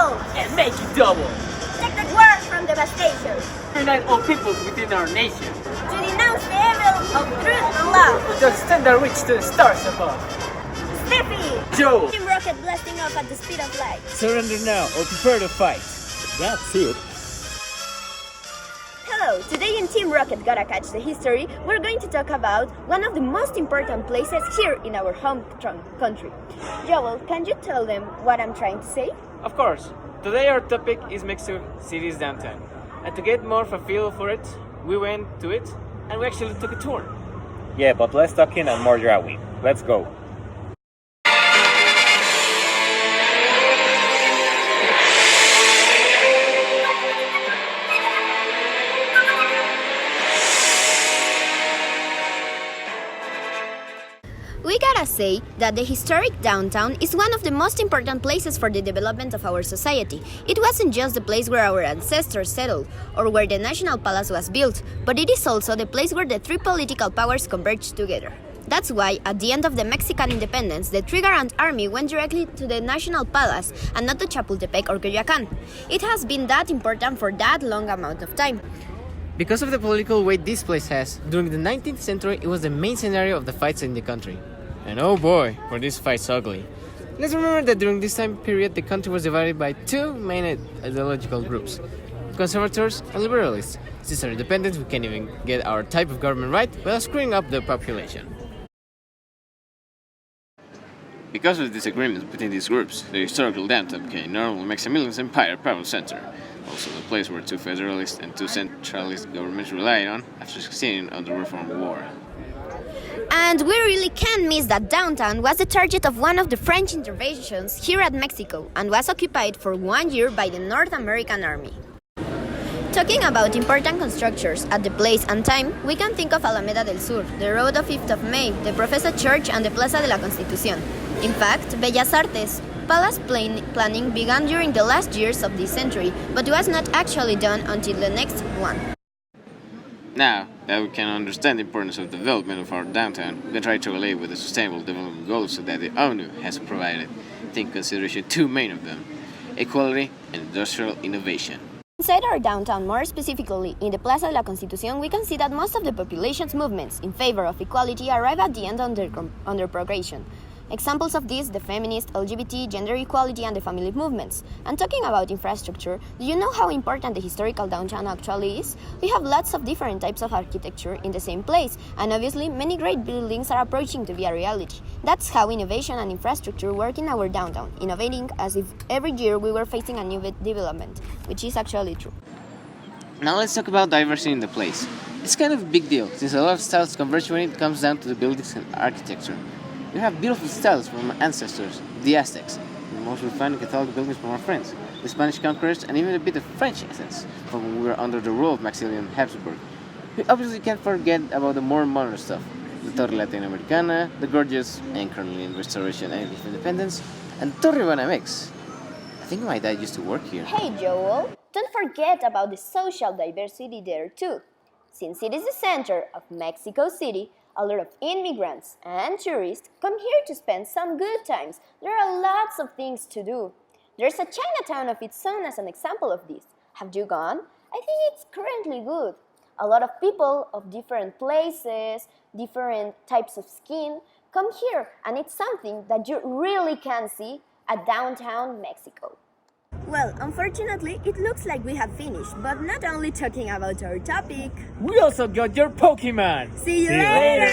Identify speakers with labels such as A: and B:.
A: triple!
B: and make it double.
A: Take the word from devastation.
B: Unite all peoples within our nation.
A: To denounce the evil of truth and love.
B: To extend our reach to the stars above.
A: Stiffy!
B: Joe!
A: Team Rocket blasting off at the speed of light.
C: Surrender now or prepare to fight. That's it.
A: Hello, today in Team Rocket Gotta Catch the History, we're going to talk about one of the most important places here in our home country. Joel, can you tell them what I'm trying to say?
B: Of course. Today our topic is Mexico City's downtown. And to get more of a feel for it, we went to it and we actually took a tour.
C: Yeah, but less talking and more drawing. Let's go.
A: We gotta say that the historic downtown is one of the most important places for the development of our society. It wasn't just the place where our ancestors settled or where the National Palace was built, but it is also the place where the three political powers converged together. That's why, at the end of the Mexican independence, the Three Grand Army went directly to the National Palace and not to Chapultepec or Coyoacán. It has been that important for that long amount of time.
B: Because of the political weight this place has, during the 19th century it was the main scenario of the fights in the country. And oh boy, were these fights ugly. Let's remember that during this time period the country was divided by two main ideological groups, conservators and liberalists. Since our independence we can't even get our type of government right without screwing up the population. Because of disagreements between these groups, the historical downtown became normal Maximilian's empire power center, also the place where two federalist and two centralist governments relied on after succeeding on the Reform War.
A: And we really can't miss that downtown was the target of one of the French interventions here at Mexico and was occupied for 1 year by the North American Army. Talking about important constructors at the place and time, we can think of Alameda del Sur, the Road of 5th of May, the Professor Church and the Plaza de la Constitución. In fact, Bellas Artes Palace planning began during the last years of this century, but was not actually done until the next one.
B: Now that we can understand the importance of the development of our downtown, we can try to relate with the Sustainable Development Goals that the ONU has provided. Take consideration two main of them: equality and industrial innovation.
A: Inside our downtown, more specifically in the Plaza de la Constitución, we can see that most of the population's movements in favor of equality arrive at the end under progression. Examples of this, the feminist, LGBT, gender equality, and the family movements. And talking about infrastructure, do you know how important the historical downtown actually is? We have lots of different types of architecture in the same place, and obviously many great buildings are approaching to be a reality. That's how innovation and infrastructure work in our downtown, innovating as if every year we were facing a new development, which is actually true.
B: Now let's talk about diversity in the place. It's kind of a big deal, since a lot of styles converge when it comes down to the buildings and architecture. We have beautiful styles from our ancestors, the Aztecs, the most refined Catholic buildings from our friends, the Spanish conquerors, and even a bit of French essence from when we were under the rule of Maximilian Habsburg. We obviously can't forget about the more modern stuff, the Torre Latinoamericana, the gorgeous and currently in restoration and independence, and Torre Banamex. I think my dad used to work here.
A: Hey Joel, don't forget about the social diversity there too. Since it is the center of Mexico City, a lot of immigrants and tourists come here to spend some good times. There are lots of things to do. There's a Chinatown of its own as an example of this. Have you gone? I think it's currently good. A lot of people of different places, different types of skin come here, and it's something that you really can see at downtown Mexico. Well, unfortunately, it looks like we have finished, but not only talking about our topic.
C: We also got your Pokémon!
A: See you later!